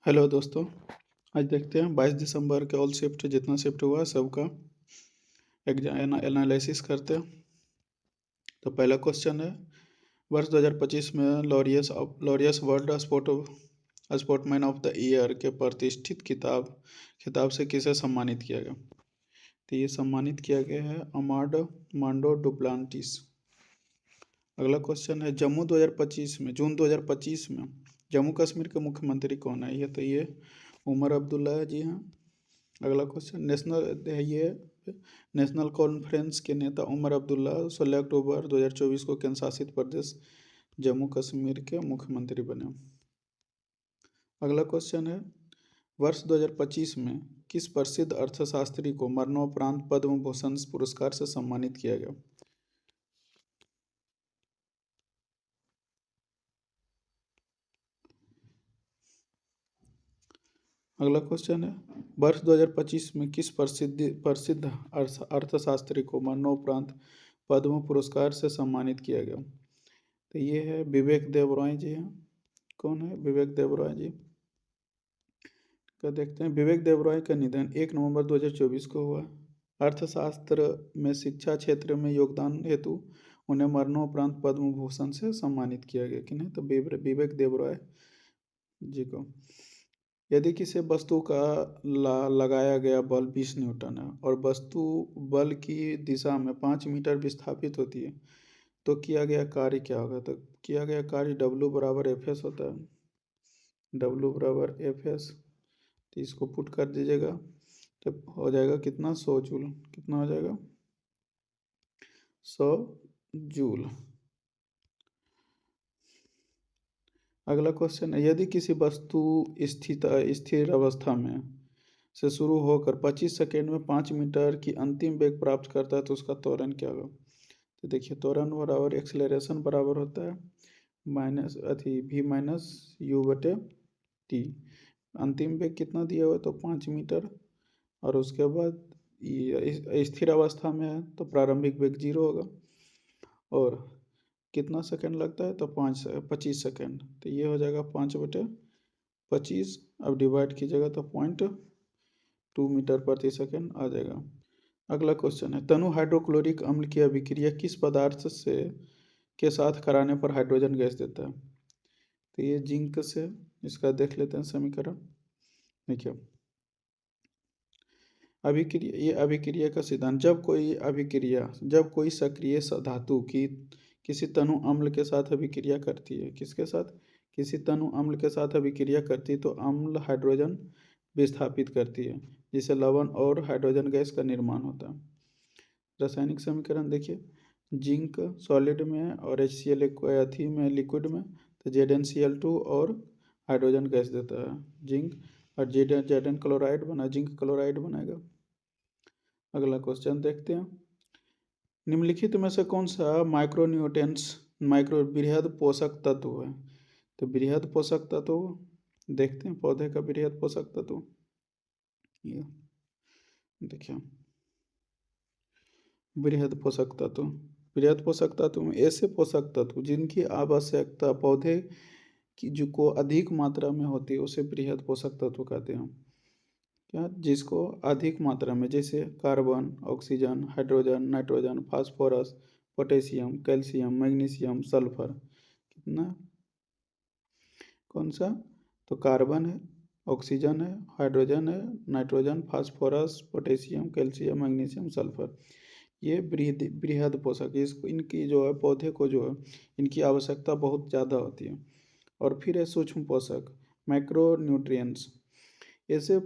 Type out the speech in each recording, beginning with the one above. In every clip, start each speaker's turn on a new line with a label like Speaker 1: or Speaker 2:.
Speaker 1: Hello दोस्तों। आज देखते हैं 22 दिसंबर के ऑल शिफ्ट जितना शिफ्ट हुआ सबका एनालिसिस करते हैं। तो पहला क्वेश्चन है, वर्ष 2025 में Laureus world sportsman of the year के प्रतिष्ठित खिताब से किसे सम्मानित किया गया। तो ये सम्मानित किया गया है अमांडो डुप्लांटिस। अगला क्वेश्चन है, जून 2025 में जम्मू कश्मीर के मुख्यमंत्री कौन है। ये उमर अब्दुल्ला है जी हाँ। अगला क्वेश्चन, नेशनल कॉन्फ्रेंस के नेता उमर अब्दुल्ला 16 अक्टूबर 2024 को केंद्र शासित प्रदेश जम्मू कश्मीर के मुख्यमंत्री बने। अगला क्वेश्चन है, वर्ष 2025 में किस प्रसिद्ध अर्थशास्त्री को मरणोपरांत पद्म भूषण पुरस्कार से सम्मानित किया गया। अगला क्वेश्चन है, वर्ष 2025 में किस प्रसिद्ध अर्थशास्त्री को मरणोपरांत पद्म पुरस्कार से सम्मानित किया गया। तो ये है विवेक देबरॉय जी हैं। कौन है विवेक देबरॉय जी का देखते हैं। विवेक देबरॉय का निधन 1 नवंबर 2024 को हुआ। अर्थशास्त्र में शिक्षा क्षेत्र में योगदान हेतु उन्हें मरणोपरांत पद्म भूषण से सम्मानित किया गया। किन्हें, तो विवेक देबरॉय जी को। यदि किसी वस्तु का लगाया गया बल 20 न्यूटन है और वस्तु बल की दिशा में 5 मीटर विस्थापित होती है तो किया गया कार्य क्या होगा। तो किया गया कार्य W बराबर Fs होता है। W बराबर Fs, तो इसको पुट कर दीजिएगा तो हो जाएगा कितना, 100 जूल। कितना हो जाएगा, 100 जूल। अगला क्वेश्चन है, यदि किसी वस्तु स्थिर अवस्था में से शुरू होकर 25 सेकेंड में 5 मीटर की अंतिम वेग प्राप्त करता है तो उसका त्वरण क्या होगा। तो देखिए, त्वरण बराबर एक्सेलरेशन बराबर होता है v माइनस u बटे t। अंतिम वेग कितना दिया हुआ है, तो 5 मीटर। और उसके बाद स्थिर अवस्था में है तो प्रारंभिक वेग 0 होगा। और कितना सेकंड लगता है, तो 25 सेकंड। तो ये हो जाएगा 5/25। अब डिवाइड कीजिएगा तो 0.2 मीटर प्रति सेकंड आ जाएगा। अगला क्वेश्चन है, तनु हाइड्रोक्लोरिक अम्ल की अभिक्रिया किस पदार्थ से के साथ कराने पर हाइड्रोजन गैस देता है। तो ये जिंक से। इसका देख लेते हैं समीकरण। देखिए, अभिक्रिया का सिद्धांत, जब कोई सक्रिय धातु की किसी तनु अम्ल के साथ अभिक्रिया करती है, किसके साथ, किसी तनु अम्ल के साथ अभिक्रिया करती है तो अम्ल हाइड्रोजन विस्थापित करती है जिससे लवण और हाइड्रोजन गैस का निर्माण होता है। रासायनिक समीकरण देखिए, जिंक सॉलिड में और HCl अथी में लिक्विड में, तो ZnCl2 और हाइड्रोजन गैस देता है जिंक। और Zn क्लोराइड बना, जिंक क्लोराइड बनेगा। अगला क्वेश्चन देखते हैं, निम्नलिखित में से कौन सा बृहद पोषक तत्व है। तो बृहद पोषक तत्व देखते हैं, पौधे का बृहद पोषक तत्व ये देखिए, बृहद पोषक तत्व में ऐसे पोषक तत्व जिनकी आवश्यकता पौधे की को अधिक मात्रा में होती है उसे बृहद पोषक तत्व कहते हैं। क्या, जिसको अधिक मात्रा में, जैसे carbon, oxygen, hydrogen, nitrogen, phosphorus, potassium, calcium, magnesium, sulphur. कितना, कौन सा, तो कार्बन है, ऑक्सीजन है, हाइड्रोजन है, nitrogen, phosphorus, potassium, calcium, magnesium, sulphur. ये बृहद पोषक, इसको इनकी जो है पौधे को जो है इनकी आवश्यकता बहुत ज़्यादा होती है। और फिर है सूक्ष्म पोषक, मैक्रो न्यूट्रिएंट्स, ऐसे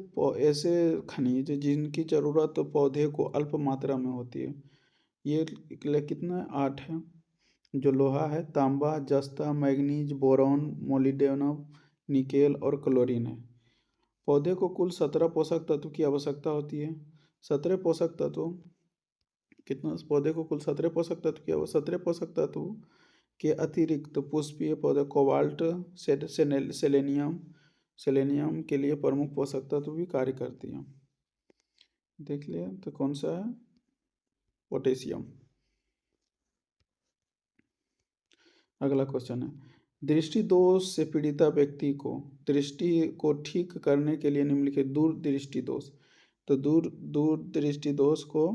Speaker 1: खनिज जिनकी ज़रूरत पौधे को अल्प मात्रा में होती है। ये कितना, 8 है। जो लोहा है, तांबा, जस्ता, मैग्नीज, बोरॉन, मोलिब्डेनम, निकेल और क्लोरीन है। पौधे को कुल 17 पोषक तत्व की आवश्यकता होती है। 17 पोषक तत्व कितना, पौधे को कुल 17 पोषक तत्व की 17 पोषक तत्व के अतिरिक्त पुष्पीय पौधे कोबाल्ट, सेलेनियम के लिए प्रमुख पोषक तत्व भी कार्य करती हैं। देख लिया, तो कौन सा है, पोटेशियम। अगला क्वेश्चन है, दृष्टि दोष से पीड़िता व्यक्ति को दृष्टि को ठीक करने के लिए निम्नलिखित दूर दृष्टि दोष, तो दूर दूर दृष्टि दोष को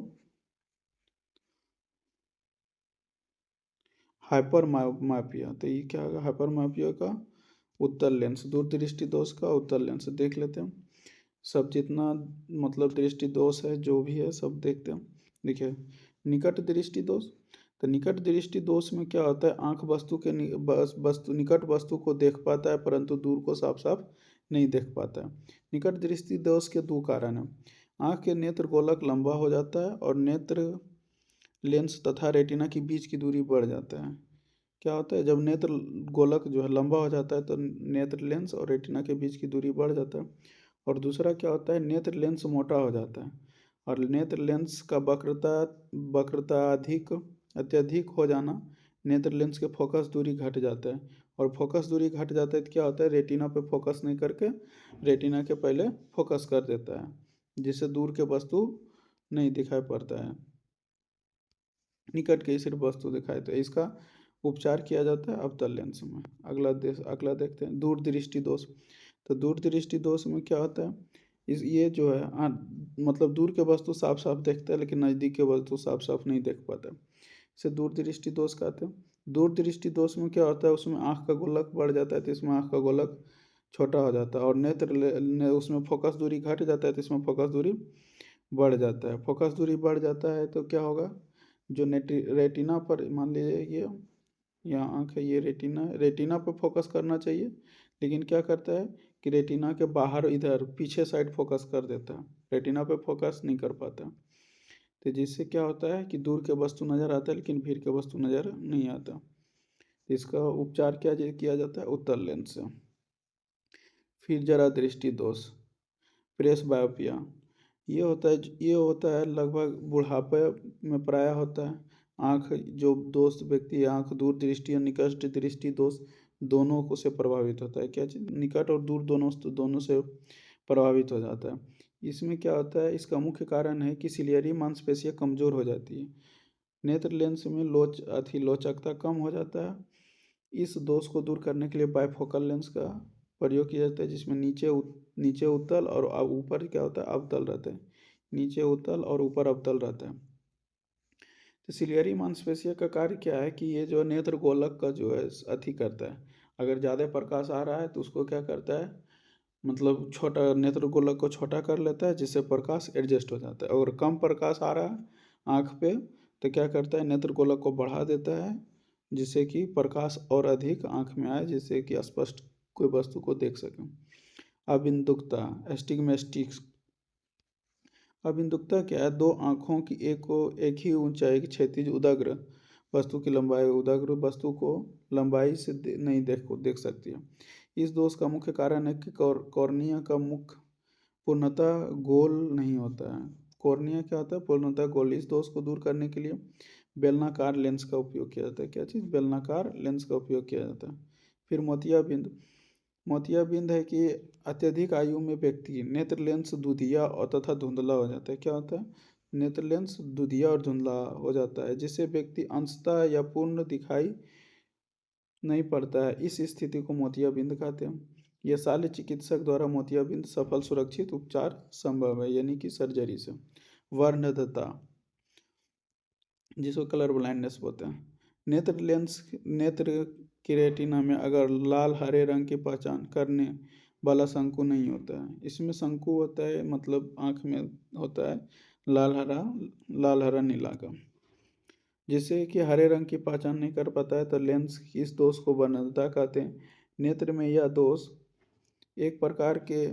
Speaker 1: हाइपर मायोपिया, तो ये क्या होगा, हाइपर मायोपिया का उत्तर लेंस, दूर दृष्टि दोष का उत्तर लेंस देख लेते हैं। सब जितना मतलब दृष्टि दोष है जो भी है सब देखते हैं। देखिए निकट दृष्टि दोष, तो निकट दृष्टि दोष में क्या होता है, आंख वस्तु के वस्तु निकट वस्तु को देख पाता है परंतु दूर को साफ साफ नहीं देख पाता है। निकट दृष्टि दोष के दो कारण हैं। आंख के नेत्र गोलक लंबा हो जाता है और नेत्र लेंस तथा रेटिना के बीच की दूरी बढ़ जाता है। क्या होता है, जब नेत्र गोलक जो है लंबा हो जाता है तो नेत्र लेंस और रेटिना के बीच की दूरी बढ़ जाता है। और दूसरा क्या होता है, नेत्र लेंस मोटा हो जाता है और नेत्र लेंस का वक्रता वक्रता अत्यधिक हो जाना नेत्र लेंस के फोकस दूरी घट जाता है। और फोकस दूरी घट जाता है तो क्या होता है, रेटिना पे फोकस नहीं करके रेटिना के पहले फोकस कर देता है जिससे दूर के वस्तु नहीं दिखाई पड़ता है, निकट के सिर्फ वस्तु दिखाई। तो इसका उपचार किया जाता है अवतल लेंस में। अगला देखते हैं दूर दृष्टि दोष। तो दूर दृष्टि दोष में क्या होता है, इस ये जो है मतलब दूर के वस्तु साफ साफ देखता है लेकिन नज़दीक के वस्तु साफ साफ नहीं देख पाता है, इसे दूर दृष्टि दोष कहते हैं। दूर दृष्टि दोष में क्या होता है, उसमें आँख का गोलक बढ़ जाता है तो इसमें आँख का गोलक छोटा हो जाता है और उसमें फोकस दूरी घट जाता है तो इसमें फोकस दूरी बढ़ जाता है। फोकस दूरी बढ़ जाता है तो क्या होगा, जो रेटिना पर मान लीजिए ये यहाँ आँख है, ये रेटिना पर फोकस करना चाहिए लेकिन क्या करता है कि रेटिना के बाहर इधर पीछे साइड फोकस कर देता है, रेटिना पे फोकस नहीं कर पाता। तो जिससे क्या होता है कि दूर के वस्तु नज़र आता है लेकिन भीड़ के वस्तु नज़र नहीं आता। इसका उपचार क्या किया जाता है, उत्तल लेंस से। फिर जरा दृष्टि दोष, प्रेस बायोपिया, ये होता है लगभग बुढ़ापे में प्राय होता है। आँख जो दोस्त व्यक्ति आँख दूर दृष्टि और निकट दृष्टि दोष दोनों को से प्रभावित होता है, क्या चीज़, निकट और दूर दोनों से प्रभावित हो जाता है। इसमें क्या होता है, इसका मुख्य कारण है कि सिलियरी मांसपेशियाँ कमज़ोर हो जाती है, नेत्र लेंस में लोचकता कम हो जाता है। इस दोष को दूर करने के लिए बाइफोकल लेंस का प्रयोग किया जाता है जिसमें नीचे उत्तल और ऊपर क्या होता है, अवतल रहता है, नीचे उत्तल और ऊपर अवतल रहता है। तो सिलियरी मांसपेशिया का कार्य क्या है कि ये जो नेत्र गोलक का जो है अति करता है, अगर ज़्यादा प्रकाश आ रहा है तो उसको क्या करता है, मतलब छोटा नेत्र गोलक को छोटा कर लेता है जिससे प्रकाश एडजस्ट हो जाता है। और कम प्रकाश आ रहा है आँख पे तो क्या करता है, नेत्र गोलक को बढ़ा देता है जिससे कि प्रकाश और अधिक आँख में आए जिससे कि स्पष्ट कोई वस्तु को देख सकें। अबिंदुकता एस्टिग्मेस्टिक्स, अबिंदुकता क्या है, दो आँखों की एक ही ऊंचाई की क्षैतिज उदाग्र वस्तु की लंबाई उदाग्र वस्तु को लंबाई से नहीं देख सकती है। इस दोष का मुख्य कारण है कि कॉर्निया का मुख पूर्णतः गोल नहीं होता है। कॉर्निया क्या होता है, पूर्णतः गोल। इस दोष को दूर करने के लिए बेलनाकार लेंस का उपयोग किया जाता है, क्या चीज़, बेलनाकार लेंस का उपयोग किया जाता है। फिर मोतियाबिंद है कि अत्यधिक आयु में व्यक्ति नेत्र लेंस दुधिया और तथा धुंधला हो जाता है। क्या होता है, नेत्र लेंस दुधिया और धुंधला हो जाता है जिससे व्यक्ति अंशतः या पूर्ण दिखाई नहीं पड़ता है। इस स्थिति को मोतियाबिंद कहते हैं। यह शल्य चिकित्सक द्वारा मोतियाबिंद सफल सुरक्षित उपचार संभव है, यानी कि सर्जरी से। वर्णदता जिसको कलर ब्लाइंडनेस बोलते हैं, नेत्र की रेटिना में अगर लाल हरे रंग की पहचान करने वाला शंकु नहीं होता है। इसमें शंकु होता है मतलब आँख में होता है लाल हरा नीला का, जिससे कि हरे रंग की पहचान नहीं कर पाता है तो लेंस इस दोष को वर्णदता कहते हैं। नेत्र में यह दोष एक प्रकार के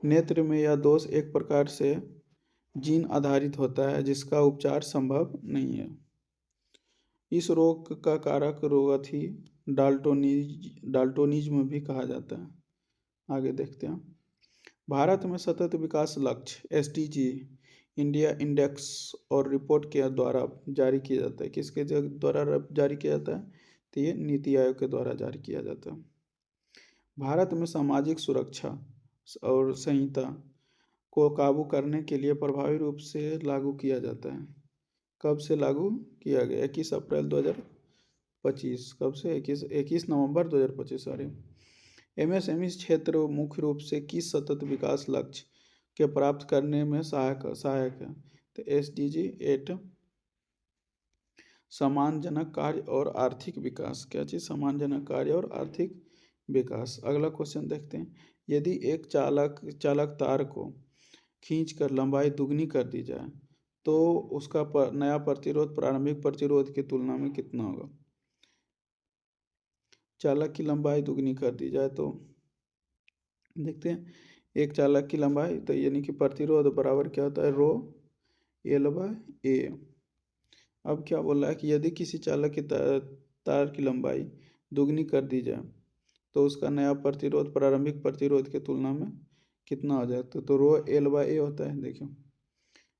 Speaker 1: नेत्र में यह दोष एक प्रकार से जीन आधारित होता है जिसका उपचार संभव नहीं है। इस रोग का कारक रोगथी डाल्टोनिज्म भी कहा जाता है। आगे देखते हैं। भारत में सतत विकास लक्ष्य एसडीजी इंडिया इंडेक्स और रिपोर्ट के द्वारा जारी किया जाता है। किसके द्वारा जारी किया जाता है, तो ये नीति आयोग के द्वारा जारी किया जाता है। भारत में सामाजिक सुरक्षा और संहिता को काबू करने के लिए प्रभावी रूप से लागू किया जाता है। कब से लागू किया गया? 21 अप्रैल 2025। कब से? 21 नवंबर 2025, सॉरी। एमएसएमई क्षेत्र मुख्य रूप से किस सतत विकास लक्ष्य के प्राप्त करने में सहायक है? तो SDG 8 सम्मानजनक कार्य और आर्थिक विकास। क्या चीज़? सम्मानजनक कार्य और आर्थिक विकास। अगला क्वेश्चन देखते हैं। यदि एक चालक तार को खींचकर लंबाई दुगनी कर दी जाए तो उसका नया प्रतिरोध प्रारंभिक प्रतिरोध की तुलना में कितना होगा? चालक की लंबाई दुगनी कर दी जाए तो देखते हैं। एक चालक की लंबाई तो यानी कि प्रतिरोध बराबर क्या होता है? रो L/A। अब क्या बोल रहा है कि यदि किसी चालक की तार की लंबाई दुगनी कर दी जाए तो उसका नया प्रतिरोध प्रारंभिक प्रतिरोध की तुलना में कितना हो जाए? तो रो L/A होता है। देखियो,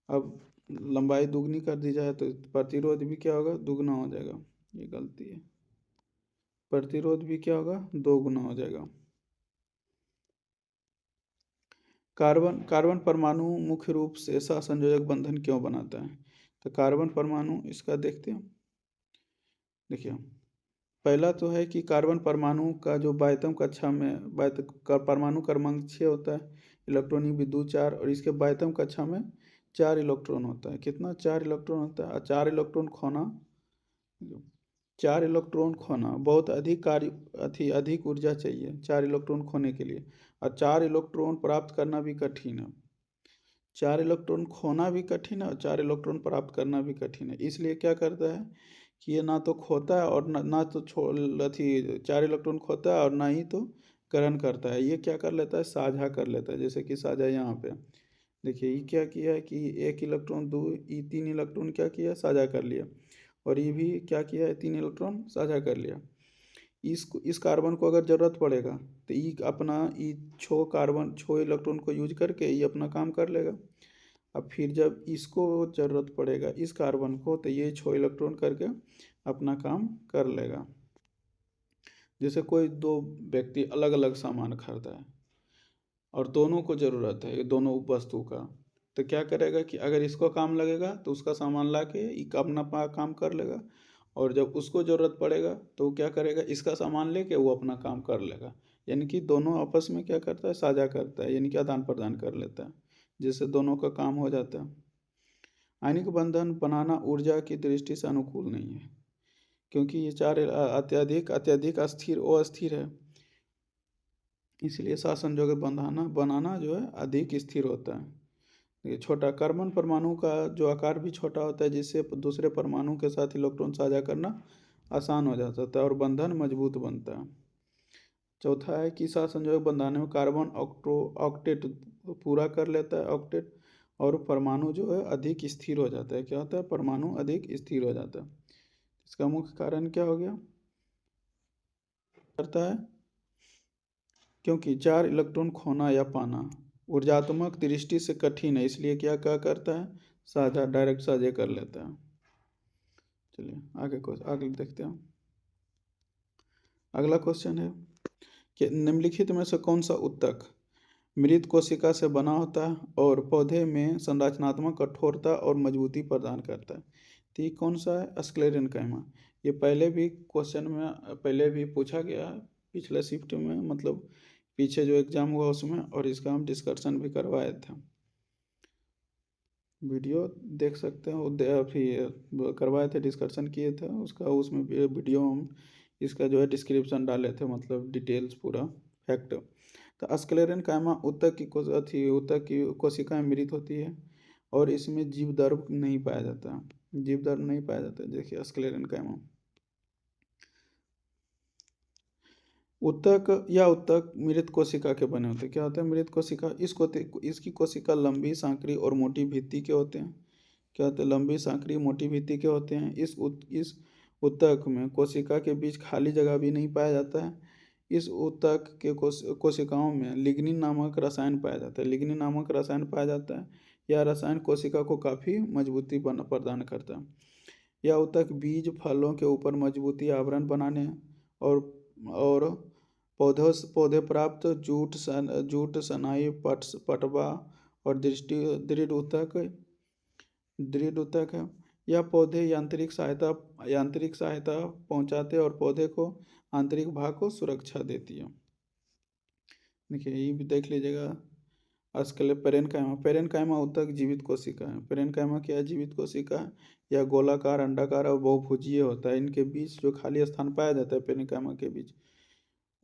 Speaker 1: अब लंबाई दुगनी कर दी जाए तो प्रतिरोध भी क्या होगा? दुगना हो जाएगा। ये गलती है, प्रतिरोध भी क्या होगा? 2 गुना हो जाएगा। कार्बन परमाणु मुख्य रूप से सहसंयोजक बंधन क्यों बनाता है? तो कार्बन परमाणु इसका देखते हैं। देखिए, पहला तो है कि कार्बन परमाणु का जो बाह्यतम कक्षा में परमाणु क्रमांक 6 होता है, इलेक्ट्रॉनिक विद्युत 4, और इसके बाह्यतम कक्षा में 4 इलेक्ट्रॉन होता है। कितना? 4 इलेक्ट्रॉन होता है। और 4 इलेक्ट्रॉन खोना, 4 इलेक्ट्रॉन खोना बहुत अधिक ऊर्जा चाहिए 4 इलेक्ट्रॉन खोने के लिए, और 4 इलेक्ट्रॉन प्राप्त करना भी कठिन है। 4 इलेक्ट्रॉन खोना भी कठिन है और 4 इलेक्ट्रॉन प्राप्त करना भी कठिन है। इसलिए क्या करता है कि ये ना तो खोता है और ना तो 4 इलेक्ट्रॉन खोता है और ना ही तो ग्रहण करता है। ये क्या कर लेता है? साझा कर लेता है। जैसे कि साझा यहाँ पे देखिए, ये क्या किया है कि 1 इलेक्ट्रॉन 2 ये 3 इलेक्ट्रॉन क्या किया? साझा कर लिया। और ये भी क्या किया है? 3 इलेक्ट्रॉन साझा कर लिया। इस कार्बन को अगर ज़रूरत पड़ेगा तो ये अपना ये 6 इलेक्ट्रॉन को यूज करके ये अपना काम कर लेगा। अब फिर जब इसको ज़रूरत पड़ेगा इस कार्बन को तो ये 6 इलेक्ट्रॉन करके अपना काम कर लेगा। जैसे कोई 2 व्यक्ति अलग अलग सामान खरीदा है और दोनों को ज़रूरत है दोनों वस्तु का, तो क्या करेगा कि अगर इसको काम लगेगा तो उसका सामान ला के अपना काम कर लेगा, और जब उसको ज़रूरत पड़ेगा तो क्या करेगा? इसका सामान लेके वो अपना काम कर लेगा। यानी कि दोनों आपस में क्या करता है? साझा करता है, यानी कि आदान प्रदान कर लेता है, जिससे दोनों का काम हो जाता है। आयनिक बंधन बनाना ऊर्जा की दृष्टि से अनुकूल नहीं है, क्योंकि ये 4 अत्यधिक अस्थिर और अस्थिर है। इसलिए सहसंयोजक बनाना जो है अधिक स्थिर होता है। ये छोटा कार्बन परमाणु का जो आकार भी छोटा होता है, जिससे दूसरे परमाणु के साथ इलेक्ट्रॉन साझा करना आसान हो जाता है और बंधन मजबूत बनता है। चौथा है कि सहसंयोजक बनाने में कार्बन ऑक्टेट पूरा कर लेता है, ऑक्टेट, और परमाणु जो है अधिक स्थिर हो जाता है। क्या होता है? परमाणु अधिक स्थिर हो जाता है। इसका मुख्य कारण क्या हो गया? करता है क्योंकि 4 इलेक्ट्रॉन खोना या पाना ऊर्जात्मक दृष्टि से कठिन है, इसलिए क्या क्या करता है? साझा, डायरेक्ट साझा कर लेता है। चलिए आगे देखते हैं। अगला क्वेश्चन है कि निम्नलिखित में से कौन सा ऊतक मृत कोशिका से बना होता है और पौधे में संरचनात्मक कठोरता और मजबूती प्रदान करता है? तो ये कौन सा है? स्क्लेरेनकाइमा। ये पहले भी पूछा गया है पिछले शिफ्ट में, मतलब पीछे जो एग्जाम हुआ उसमें, और इसका हम डिस्कशन भी करवाए थे। वीडियो देख सकते हैं, फिर करवाए थे, डिस्कशन किए थे उसका, उसमें वीडियो हम इसका जो है डिस्क्रिप्शन डाले थे, मतलब डिटेल्स पूरा फैक्ट। तो स्क्लेरेनकाइमा ऊतक की कोशिकाएं मृत होती है और इसमें जीवदर्भ नहीं पाया जाता। देखिए स्क्लेरेनकाइमा ऊतक मृत कोशिका के बने होते हैं। क्या होते हैं? मृत कोशिका। इसकी कोशिका लंबी, सांकड़ी और मोटी भित्ति के होते हैं। क्या होते हैं? लंबी, सांकड़ी, मोटी भित्ति के होते हैं। इस ऊतक में कोशिका के बीच खाली जगह भी नहीं पाया जाता है। इस ऊतक के कोशिकाओं में लिग्निन नामक रसायन पाया जाता है। यह रसायन कोशिका को काफ़ी मजबूती प्रदान करता है। यह ऊतक बीज फलों के ऊपर मजबूती आवरण बनाने और पौधे प्राप्त जूट, सनाई, पटवा और दृढ़ ऊतक है। यह पौधे यांत्रिक सहायता पहुंचाते और पौधे को आंतरिक भाग को सुरक्षा देती है। देखिए ये भी देख लीजिएगा। पेरेनकाइमा ऊतक जीवित कोशिका है। पेरेनकाइमा क्या है? जीवित कोशिका है। यह गोलाकार, अंडाकार और बहुभुजीय होता है। इनके बीच जो खाली स्थान पाया जाता है पेरेनकाइमा के बीच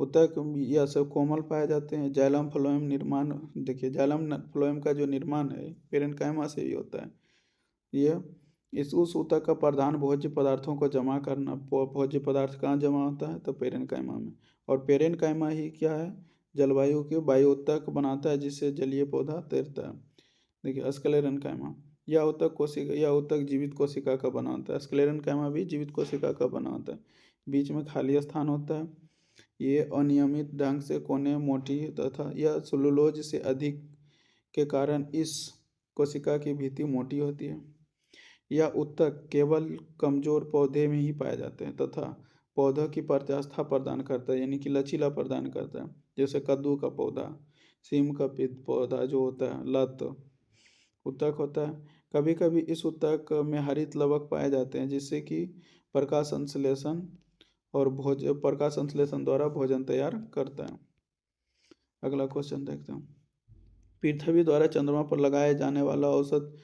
Speaker 1: ऊतक, यह सब कोमल पाए जाते हैं। जाइलम फ्लोएम निर्माण, देखिए जाइलम फ्लोएम का जो निर्माण है पेरेनकाइमा से ही होता है। यह इस उस ऊतक का प्रधान भोज्य पदार्थों को जमा करना। भोज्य पदार्थ कहाँ जमा होता है? तो पेरेनकाइमा में। और पेरेनकाइमा ही क्या है? जलवायु के वायु ऊतक बनाता है जिससे जलीय पौधा तैरता है। देखिए स्क्लेरेनकाइमा, यह ऊतक जीवित कोशिका का बना होता है। स्क्लेरेनकाइमा भी जीवित कोशिका का बना होता है। बीच में खाली स्थान होता है। ये अनियमित ढंग से कोने मोटी तथा यह सेलुलोज से अधिक के कारण इस कोशिका की भित्ति मोटी होती है। यह ऊतक केवल कमजोर पौधे में ही पाए जाते हैं तथा पौधों की प्रत्यास्था प्रदान करता है, यानी कि लचीला प्रदान करता है। जैसे कद्दू का पौधा, सीम का पौधा जो होता है लत ऊतक होता है। कभी कभी इस ऊतक में हरित लवक पाए जाते हैं जिससे कि प्रकाश संश्लेषण द्वारा भोजन तैयार करता है। अगला क्वेश्चन देखते हैं। पृथ्वी द्वारा चंद्रमा पर लगाए जाने वाला औसत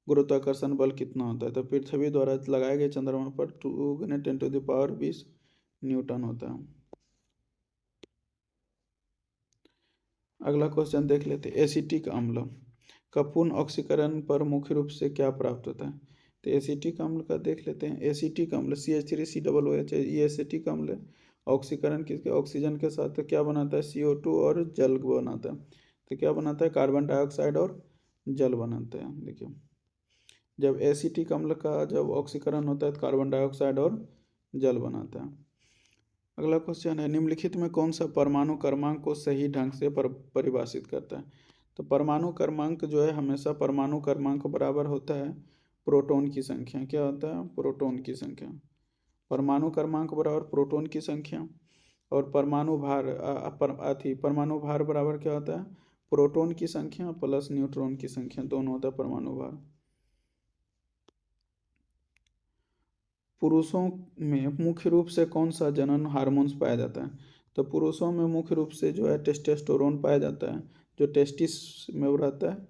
Speaker 1: गुरुत्वाकर्षण बल कितना होता है? तो पृथ्वी द्वारा लगाए गए चंद्रमा पर 2 × 10⁻20 न्यूटन होता है। अगला क्वेश्चन देख लेते हैं। एसिटिक अम्ल का पूर्ण ऑक्सीकरण पर मुख्य रूप से क्या प्राप्त होता है? तो एसिटिक अम्ल का देख लेते हैं। एसिटिक अम्ल CH3COOH, ये एसिटिक अम्ल है। ऑक्सीकरण किसके? ऑक्सीजन के साथ तो क्या बनाता है? CO2 और जल बनाता है। तो क्या बनाता है? कार्बन डाइऑक्साइड और जल बनाता है। देखिए जब एसिटिक अम्ल का जब ऑक्सीकरण होता है तो कार्बन डाइऑक्साइड और जल बनाता है। अगला क्वेश्चन है, निम्नलिखित में कौन सा परमाणु क्रमांक को सही ढंग से परिभाषित करता है? तो परमाणु क्रमांक जो है हमेशा परमाणु क्रमांक बराबर होता है प्रोटॉन की संख्या। क्या होता है? प्रोटॉन की संख्या। परमाणु क्रमांक बराबर प्रोटॉन की संख्या। और परमाणु भार बराबर क्या होता है? प्रोटॉन की संख्या प्लस न्यूट्रॉन की संख्या, दोनों होता है परमाणु भार। पुरुषों में मुख्य रूप से कौन सा जनन हार्मोन्स पाया जाता है? तो पुरुषों में मुख्य रूप से जो है टेस्टोस्टेरोन पाया जाता है जो टेस्टिस में रहता है।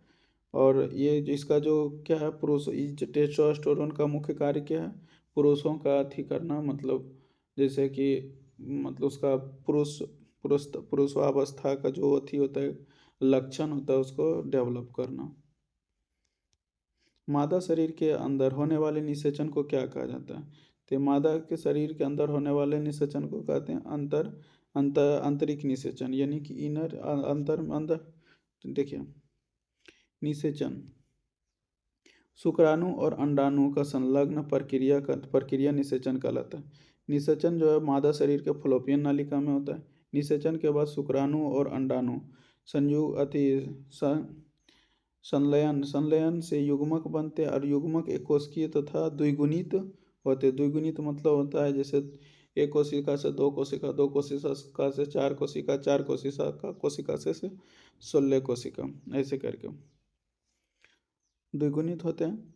Speaker 1: और ये इसका जो क्या है टेस्टोस्टेरोन का मुख्य कार्य क्या है? पुरुषों का अथी करना, मतलब जैसे कि मतलब उसका पुरुषावस्था का जो अथी होता है लक्षण होता है उसको डेवलप करना। मादा शरीर के अंदर होने वाले निषेचन को क्या कहा जाता है? तो मादा के शरीर के अंदर होने वाले निषेचन को कहते हैं आंतरिक निषेचन, यानी कि इनर अंदर। देखिए निषेचन शुक्राणु और अंडाणु का संलग्न प्रक्रिया निषेचन कहलाता है। निषेचन जो है मादा शरीर के फलोपियन नालिका में होता है। निषेचन के बाद शुक्राणु और अंडाणु संयुग अति संलयन से युग्मक बनते हैं और युग्मक एक कोशिकीय तथा द्विगुणित होते। द्विगुणित मतलब होता है जैसे एक कोशिका से दो कोशिका, दो कोशिका से चार कोशिका, चार कोशिका से 16 कोशिका, ऐसे करके द्विगुणित होते हैं।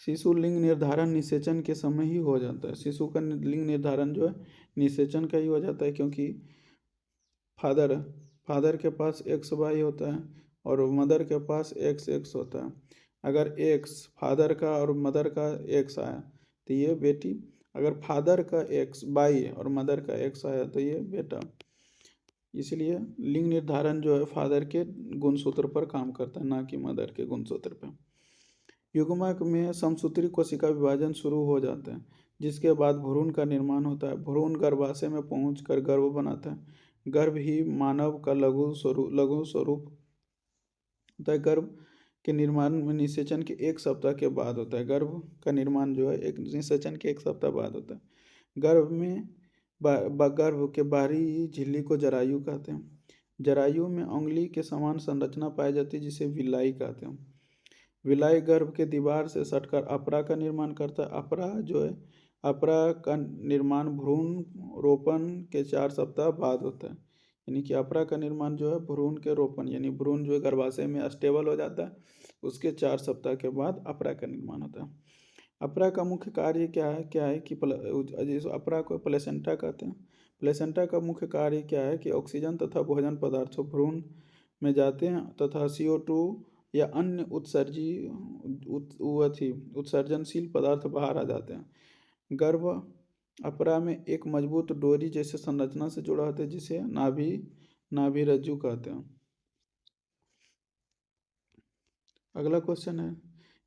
Speaker 1: शिशु लिंग निर्धारण निषेचन के समय ही हो जाता है। शिशु का लिंग निर्धारण जो है निषेचन का ही हो जाता है, क्योंकि फादर के पास XY होता है और मदर के पास XX होता है। अगर X फादर का और मदर का X आया तो ये बेटी, अगर फादर का XY और मदर का X आया तो ये बेटा। इसलिए लिंग निर्धारण जो है फादर के गुणसूत्र पर काम करता है, ना कि मदर के गुणसूत्र पर। युग्मक में समसूत्री कोशिका विभाजन शुरू हो जाता है जिसके बाद भ्रूण का निर्माण होता है। भ्रूण गर्भाशय में पहुंचकर गर्भ बनाता है। गर्भ ही मानव का लघु स्वरूप होता है। गर्भ के निर्माण में निषेचन के 1 सप्ताह के बाद होता है। गर्भ का निर्माण जो है एक निषेचन के 1 सप्ताह बाद होता है। गर्भ के बाहरी झिल्ली को जरायु कहते हैं। जरायु में उंगली के समान संरचना पाई जाती है जिसे विलाई कहते हैं। विलाई गर्भ के दीवार से सटकर अपरा का निर्माण करता है। अपरा का निर्माण भ्रूण रोपण के 4 सप्ताह बाद होता है। यानी कि अपरा का निर्माण जो है भ्रूण के रोपण, यानी भ्रूण जो है गर्भाशय में स्टेबल हो जाता है, उसके 4 सप्ताह के बाद अपरा का निर्माण होता है। अपरा का मुख्य कार्य क्या है कि जिस अपरा को प्लेसेंटा कहते हैं। प्लेसेंटा का मुख्य कार्य क्या है कि ऑक्सीजन तथा भोजन पदार्थों भ्रूण में जाते हैं तथा CO2 या अन्य उत्सर्जनशील पदार्थ बाहर आ जाते हैं। गर्भ अपरा में एक मजबूत डोरी जैसे संरचना से जुड़ा होता है जिसे नाभि रज्जु कहते हैं। अगला क्वेश्चन है,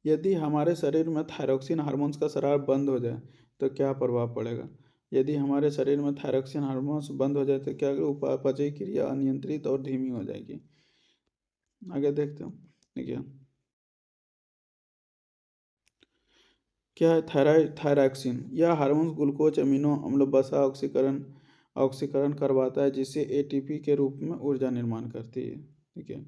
Speaker 1: यदि हमारे शरीर में थायरॉक्सिन हार्मोन्स का स्राव बंद हो जाए तो क्या प्रभाव पड़ेगा। यदि हमारे शरीर में थायरॉक्सिन हार्मोन्स बंद हो जाए तो क्या उपापचय क्रिया अनियंत्रित और धीमी हो जाएगी। आगे देखते हैं। देखिए क्या है थायरॉक्सिन। यह हार्मोन ग्लूकोज अमीनो अम्ल वसा ऑक्सीकरण करवाता है जिससे ATP के रूप में ऊर्जा निर्माण करती है। ठीक है,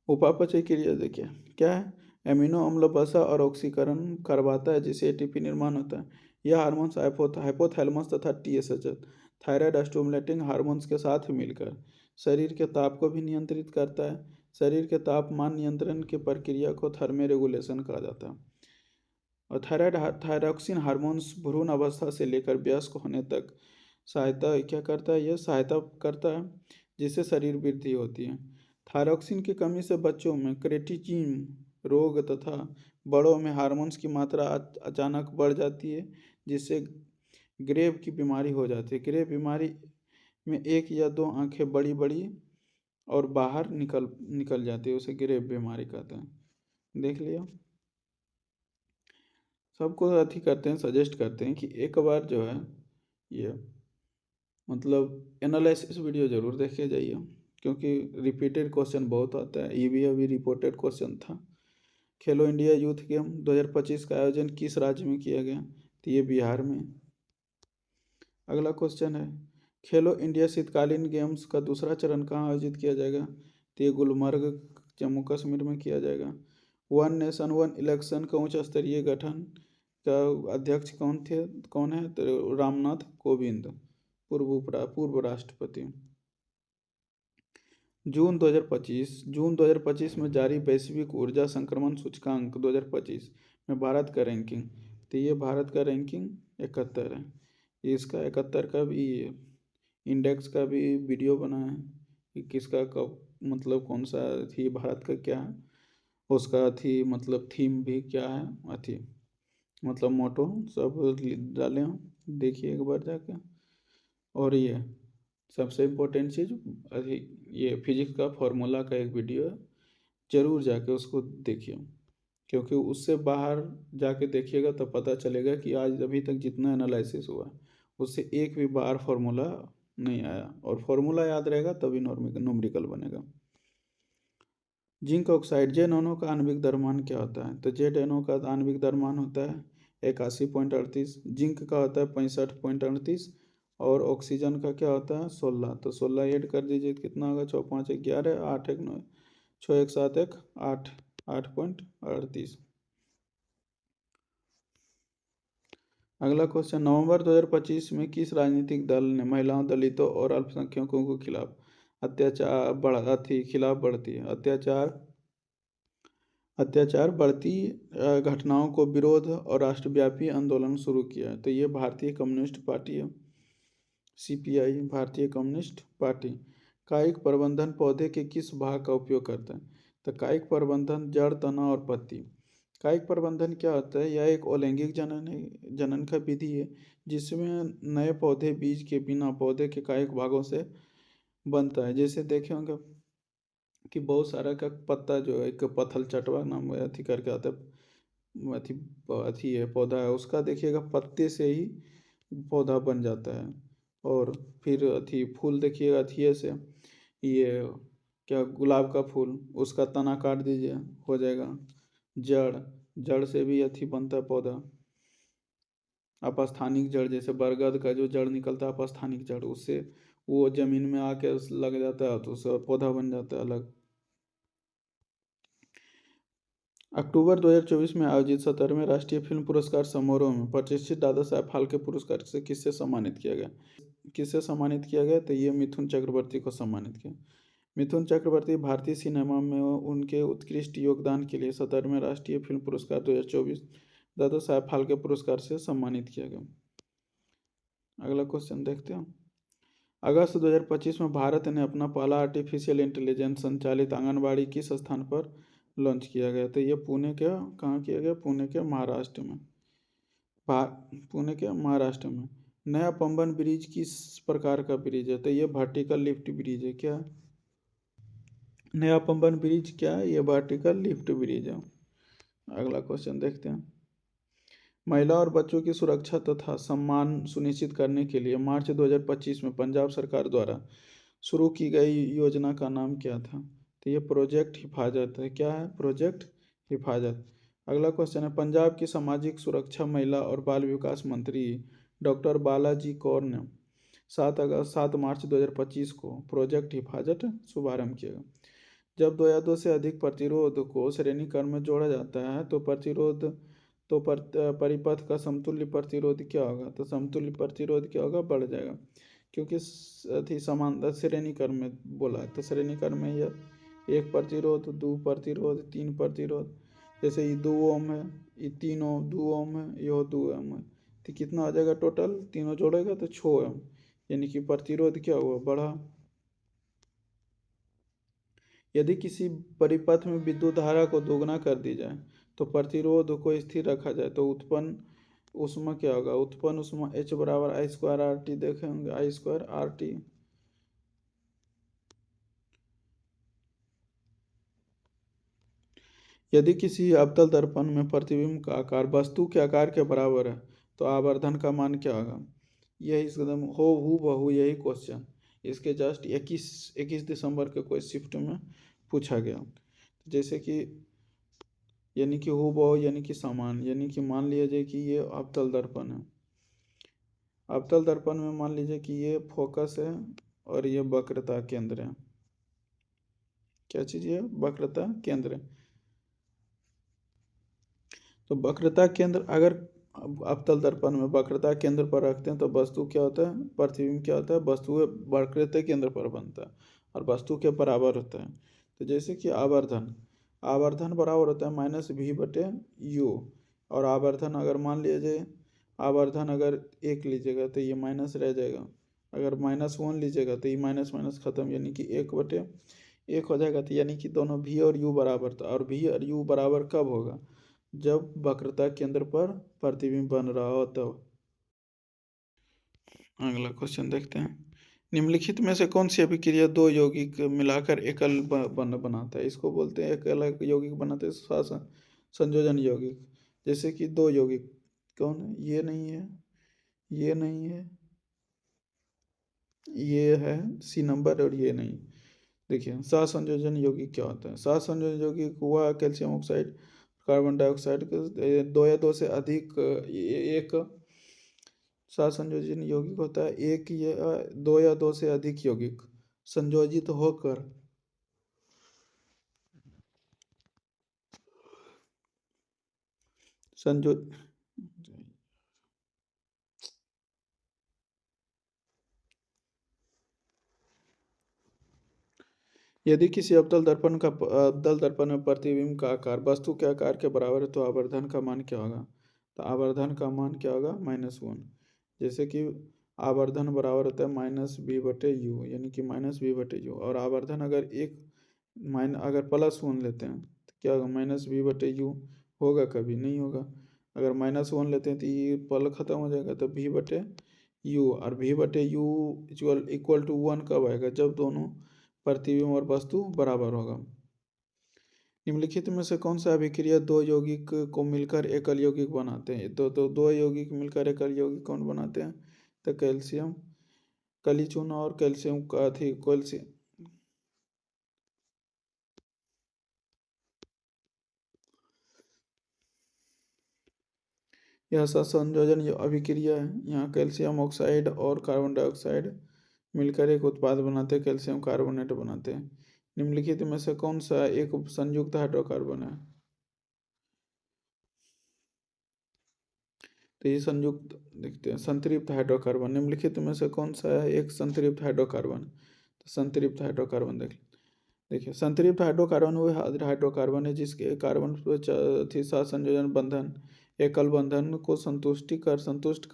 Speaker 1: उपापचय क्रिया देखिए क्या है, एमिनो अम्ल वसा और ऑक्सीकरण करवाता है जिससे ATP निर्माण होता है। यह हार्मोन्स हाइपोथैलेमस तथा TSH थायराइड स्टिमुलेटिंग हार्मोन्स के साथ मिलकर शरीर के ताप को भी नियंत्रित करता है। शरीर के तापमान नियंत्रण की प्रक्रिया को थर्मोरेगुलेशन कहा जाता है। और थायरॉक्सिन हार्मोन्स भ्रूण अवस्था से लेकर वयस्क होने तक सहायता करता है जिससे शरीर वृद्धि होती है। थायरॉक्सिन की कमी से बच्चों में क्रेटिचिन रोग तथा बड़ों में हार्मोन्स की मात्रा अचानक बढ़ जाती है जिससे ग्रेव की बीमारी हो जाती है। ग्रेव बीमारी में 1 या 2 आंखें बड़ी बड़ी और बाहर निकल जाती है, उसे ग्रेव बीमारी कहते हैं। देख लिया, सबको अथी करते हैं, सजेस्ट करते हैं कि एक बार जो है ये मतलब एनालिसिस वीडियो ज़रूर देखे जाइए क्योंकि रिपीटेड क्वेश्चन बहुत आता है। ये भी अभी रिपोर्टेड क्वेश्चन था। खेलो इंडिया यूथ गेम 2025 का आयोजन किस राज्य में किया गया, तो ये बिहार में। अगला क्वेश्चन है, खेलो इंडिया शीतकालीन गेम्स का दूसरा चरण कहाँ आयोजित किया जाएगा, तो ये गुलमर्ग जम्मू कश्मीर में किया जाएगा। वन नेशन वन इलेक्शन का उच्च स्तरीय गठन का अध्यक्ष कौन है, तो रामनाथ कोविंद, पूर्व राष्ट्रपति। जून 2025 में जारी वैश्विक ऊर्जा संक्रमण सूचकांक 2025 में भारत का रैंकिंग, तो ये भारत का रैंकिंग 71 है। इसका 71 का भी इंडेक्स का भी वीडियो बना है कि किसका कब मतलब कौन सा थी, भारत का क्या है उसका थी, मतलब थीम भी क्या है अथी मतलब मोटो सब डाले हम, देखिए एक बार जाके। और ये सबसे इम्पोर्टेंट चीज़ अभी ये फिजिक्स का फार्मूला का एक वीडियो है, ज़रूर जाके उसको देखिए क्योंकि उससे बाहर जाके देखिएगा तो पता चलेगा कि आज अभी तक जितना एनालिसिस हुआ उससे एक भी बार फार्मूला नहीं आया, और फार्मूला याद रहेगा तभी न्यूमेरिकल बनेगा। जिंक ऑक्साइड जेड का आणविक द्रव्यमान क्या होता है, तो जेड का आणविक द्रव्यमान होता है 81.38, जिंक का होता है 65.38 और ऑक्सीजन का क्या होता है 16। तो 16 ऐड कर दीजिए कितना होगा, 4×5=11, 8×1=9, 6×1=7 8, 8.38। अगला क्वेश्चन, नवंबर 2025 में किस राजनीतिक दल ने महिलाओं दलितों और अल्पसंख्यकों के खिलाफ अत्याचार बढ़ती घटनाओं को विरोध और राष्ट्रव्यापी आंदोलन शुरू किया। तो ये भारतीय कम्युनिस्ट पार्टी है, CPI, भारतीय कम्युनिस्ट पार्टी। कायिक प्रबंधन पौधे के किस भाग का उपयोग करता है, तो कायिक प्रबंधन जड़, तना और पत्ती। कायिक प्रबंधन क्या होता है, यह एक अलैंगिक जनन का विधि है जिसमें नए पौधे बीज के बिना पौधे के कायिक भागों से बनता है। जैसे देखे होंगे कि बहुत सारा का पत्ता जो है एक पत्थल चटवा नाम अथी करके आता है, अथी अथी है पौधा है उसका, देखिएगा पत्ते से ही पौधा बन जाता है। और फिर अथी फूल देखिएगा अथिए से, ये क्या गुलाब का फूल, उसका तना काट दीजिए हो जाएगा। जड़ से भी अथी बनता है पौधा, अपस्थानिक जड़, जैसे बरगद का जो जड़ निकलता है अपस्थानिक जड़, उससे वो जमीन में आके लग जाता है तो उससे पौधा बन जाता है अलग। अक्टूबर 2024 में आयोजित 17वें राष्ट्रीय फिल्म पुरस्कार समारोह में प्रतिष्ठित दादा साहब फाल्के पुरस्कार से किससे सम्मानित किया गया? किससे सम्मानित किया गया? तो ये मिथुन चक्रवर्ती को सम्मानित किया। मिथुन चक्रवर्ती भारतीय सिनेमा में उनके उत्कृष्ट योगदान के लिए 17वें राष्ट्रीय फिल्म पुरस्कार 2024 दादा साहब फाल्के पुरस्कार से सम्मानित किया गया। अगला क्वेश्चन देखते हैं। अगस्त 2025 में भारत ने अपना पहला आर्टिफिशियल इंटेलिजेंस संचालित आंगनबाड़ी किस स्थान पर लॉन्च किया गया? तो ये पुणे के कहाँ किया गया? पुणे के महाराष्ट्र में। पुणे के महाराष्ट्र में। नया पंबन ब्रिज किस प्रकार का ब्रिज है? तो ये वर्टिकल लिफ्ट ब्रिज है। क्या नया पंबन ब्रिज क्या है? ये वर्टिकल लिफ्ट ब्रिज है। अगला क्वेश्चन देखते हैं। महिला और बच्चों की सुरक्षा तथा सम्मान सुनिश्चित करने के लिए मार्च 2025 में पंजाब सरकार द्वारा शुरू की गई योजना का नाम क्या था? तो ये प्रोजेक्ट हिफाजत है। क्या है? प्रोजेक्ट हिफाजत। अगला क्वेश्चन है। पंजाब की सामाजिक सुरक्षा, महिला और बाल विकास मंत्री डॉक्टर बालाजी कौर ने 7 मार्च 2025 को प्रोजेक्ट हिफाजत शुभारंभ किया। जब दो या दो से अधिक प्रतिरोध को श्रेणी क्रम में जोड़ा जाता है तो परिपथ का समतुल्य प्रतिरोध क्या होगा? तो समतुल्य प्रतिरोध क्या होगा? बढ़ जाएगा, क्योंकि अथी समानता श्रेणी क्रम में बोला है। तो श्रेणी क्रम में यह 1 प्रतिरोध, 2 प्रतिरोध, 3 प्रतिरोध। जैसे ये 2 ओम है, ये 3 ओम 2 ओम है, यह 2 ओम है, तो कितना आ जाएगा टोटल? तीनों जोड़ेगा तो 6 ओम, यानी कि प्रतिरोध क्या हुआ? बढ़ा। यदि किसी परिपथ में विद्युत धारा को दोगुना कर दी जाए तो प्रतिरोध को स्थिर रखा जाए तो उत्पन्न ऊष्मा क्या होगा? उत्पन्न ऊष्मा H बराबर आई स्क्वायर आर टी देखे होंगे, आई स्क्वायर आर टी। यदि किसी अवतल दर्पण में प्रतिबिंब का आकार वस्तु के आकार के बराबर है तो आवर्धन का मान क्या होगा? यही एकदम हू बहू यही क्वेश्चन इसके जस्ट 21 दिसंबर के कोई शिफ्ट में पूछा गया। जैसे कि यानी कि हू बहू यानी कि समान, यानी कि मान लिया जाए कि ये अवतल दर्पण है। अवतल दर्पण में मान लीजिए कि ये फोकस है और ये वक्रता केंद्र है। क्या चीज़ है? वक्रता केंद्र। तो वक्रता केंद्र अगर अवतल दर्पण में वक्रता केंद्र पर रखते हैं तो वस्तु क्या होता है? प्रतिबिंब क्या होता है? वस्तु वक्रता केंद्र पर बनता है और वस्तु के बराबर होता है। तो जैसे कि आवर्धन, आवर्धन बराबर होता है -v/u। और आवर्धन अगर मान लिया जाए, आवर्धन अगर 1 लीजिएगा तो ये माइनस रह जाएगा, अगर -1 लीजिएगा तो ये माइनस माइनस खत्म, यानी कि 1/1 हो जाएगा। तो यानी कि दोनों v और u बराबर था। और v और u बराबर कब होगा? जब वक्रता केंद्र पर प्रतिबिंब बन रहा हो तब। अगला क्वेश्चन देखते हैं। निम्नलिखित में से कौन सी अभिक्रिया दो यौगिक मिलाकर एकल बनाता है? इसको बोलते हैं एकल यौगिक बनाते हैं संयोजन यौगिक। जैसे कि दो यौगिक कौन है? ये नहीं है, ये नहीं है, ये है सी नंबर, और ये नहीं। देखिए सहसंयोजन यौगिक क्या होता है? सहसंयोजन यौगिक हुआ कैल्शियम ऑक्साइड, कार्बन डाइऑक्साइड के दो या दो से अधिक एक सहसंयोजन यौगिक होता है। एक या दो या दो से अधिक यौगिक संयोजित होकर संयो यदि किसी अवतल दर्पण में प्रतिबिंब का आकार वस्तु के आकार के बराबर है तो आवर्धन का मान क्या होगा? तो आवर्धन का मान क्या होगा? -1। जैसे कि आवर्धन बराबर होता है -v/u, यानी कि -v/u। और आवर्धन अगर अगर +1 लेते हैं तो क्या होगा? -v/u होगा? कभी नहीं होगा। अगर -1 लेते हैं तो ये पल खत्म हो जाएगा, तो v/u। और v/u इक्वल टू 1 कब आएगा? जब दोनों प्रतिबिंब और वस्तु बराबर होगा। निम्नलिखित में से कौन सा अभिक्रिया दो यौगिक को मिलकर एकल यौगिक बनाते हैं? तो दो यौगिक मिलकर एकल यौगिक कौन बनाते हैं? तो कैल्शियम कली चूना और कैल्शियम का थी कैल्शियम। यह सहसंयोजन अभिक्रिया है। यहाँ कैल्शियम ऑक्साइड और कार्बन डाइऑक्साइड मिलकर एक उत्पाद बनाते हैं, कैल्शियम कार्बोनेट बनाते हैं। निम्नलिखित में से कौन सा एक संयुक्त हाइड्रोकार्बन है? तो ये संयुक्त देखते हैं। संतृप्त हाइड्रोकार्बन निम्नलिखित में से कौन सा है एक संतृप्त हाइड्रोकार्बन? तो संतृप्त हाइड्रोकार्बन देखिए संतृप्त हाइड्रोकार्बन वो हाइड्रोकार्बन है जिसके कार्बन साथ संयोजन बंधन एकल बंधन को संतुष्ट कर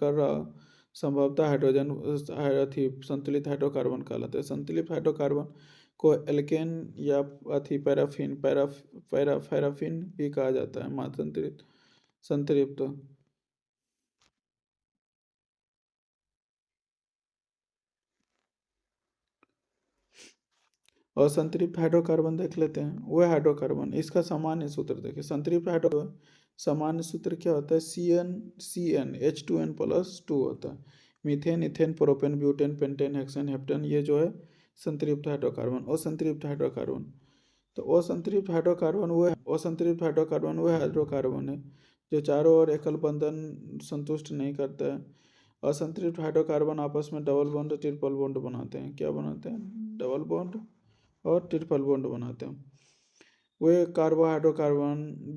Speaker 1: रहा संभवतः हाइड्रोजन संतुलित हाइड्रोकार्बन कहलाता है। संतुलित हाइड्रोकार्बन को एल्केन या पैराफिन भी कहा जाता है। संतृप्त और संतृप्त हाइड्रोकार्बन देख लेते हैं। वह हाइड्रोकार्बन इसका सामान्य सूत्र देखिए। संतृप्त हाइड्रोकार्बन सामान्य सूत्र क्या होता है? CnH2n+2 होता है। Methane ethane propane butane pentane hexane heptane ये जो है संतृप्त हाइड्रोकार्बन। असंतृप्त हाइड्रोकार्बन तो असंतृप्त हाइड्रोकार्बन वह हाइड्रोकार्बन है जो चारों ओर एकल बंधन संतुष्ट नहीं करता है। असंतृप्त हाइड्रोकार्बन आपस में डबल बॉन्ड ट्रिपल बॉन्ड बनाते हैं। क्या बनाते हैं? डबल बॉन्ड और ट्रिपल बॉन्ड बनाते हैं। वे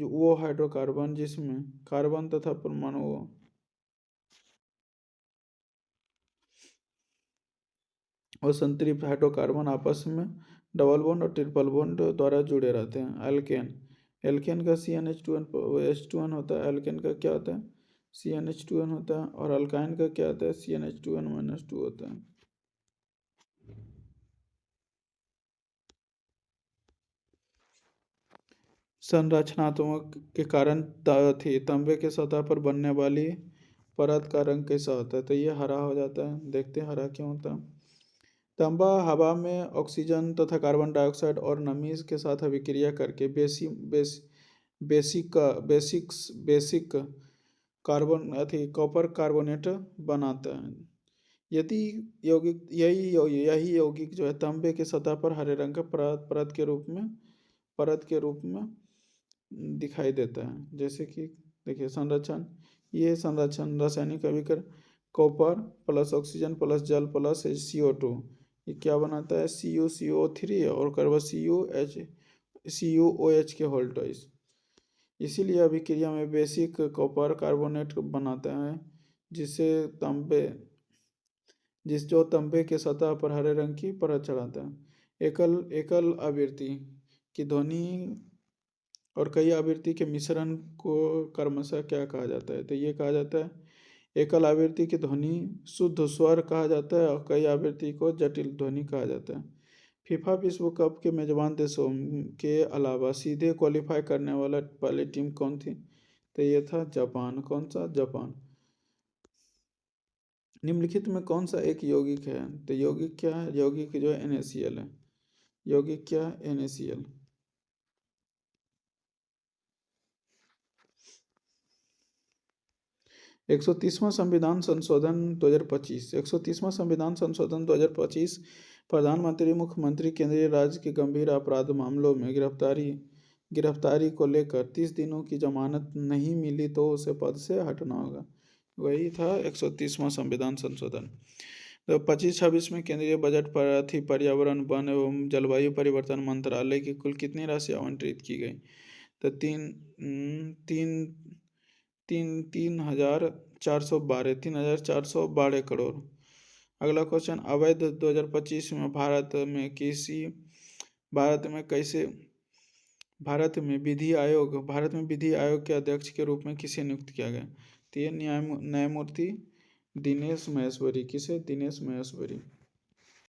Speaker 1: वो हाइड्रोकार्बन जिसमें कार्बन तथा परमाणु और संतृप्त हाइड्रोकार्बन आपस में डबल बॉन्ड और ट्रिपल बॉन्ड द्वारा जुड़े रहते हैं। एल्केन एल्केन का CnH2n होता है। एल्केन का क्या होता है? CnH2n होता है। और अल्काइन का क्या होता है? CnH2n-2 होता है। संरचनात्मक के कारण तांबे के सतह पर बनने वाली परत का रंग कैसा होता है? तो ये हरा हो जाता है। देखते हैं हरा क्यों होता है। तांबा हवा में ऑक्सीजन तथा कार्बन डाइऑक्साइड और नमी के साथ अभिक्रिया करके बेसिक कार्बन कॉपर कार्बोनेट बनाता है। यदि यही यौगिक जो है तांबे के सतह पर हरे रंग का परत के रूप में दिखाई देता है। जैसे कि देखिए ये संरक्षण रासायनिक अभिक्रिया कॉपर प्लस ऑक्सीजन प्लस जल प्लस CO2 ये क्या बनाता है? CuCO3 और कार्बन CuOH के होल्टॉइस। इसीलिए अभिक्रिया में बेसिक कॉपर कार्बोनेट बनाता है जो तांबे के सतह पर हरे रंग की परत चढ़ाता है। एकल आवृत्ति की ध्वनि और कई आवृत्ति के मिश्रण को क्रमशः क्या कहा जाता है? तो ये कहा जाता है एकल आवृत्ति की ध्वनि शुद्ध स्वर कहा जाता है और कई आवृत्ति को जटिल ध्वनि कहा जाता है। फीफा विश्व कप के मेजबान देशों के अलावा सीधे क्वालिफाई करने वाली टीम कौन थी? तो ये था जापान। कौन सा? जापान। निम्नलिखित में कौन सा एक यौगिक है? तो यौगिक क्या है? यौगिक जो है NaCl है। यौगिक क्या है? NaCl। 130वां संविधान संशोधन 2025। 130वां संविधान संशोधन 2025 प्रधानमंत्री मुख्यमंत्री केंद्रीय राज्य के गंभीर अपराध मामलों में गिरफ्तारी को लेकर 30 दिनों की जमानत नहीं मिली तो उसे पद से हटना होगा। वही था 130वां संविधान संशोधन। तो 25-26 में केंद्रीय बजट पर पर्यावरण वन एवं जलवायु परिवर्तन मंत्रालय की कुल कितनी राशि आवंटित की गई? तो तीन हजार 412 करोड़। अगला क्वेश्चन अवैध 2025 में भारत में विधि आयोग के अध्यक्ष के रूप में किसे नियुक्त किया गया? तो ये न्यायमूर्ति दिनेश महेश्वरी। किसे? दिनेश महेश्वरी।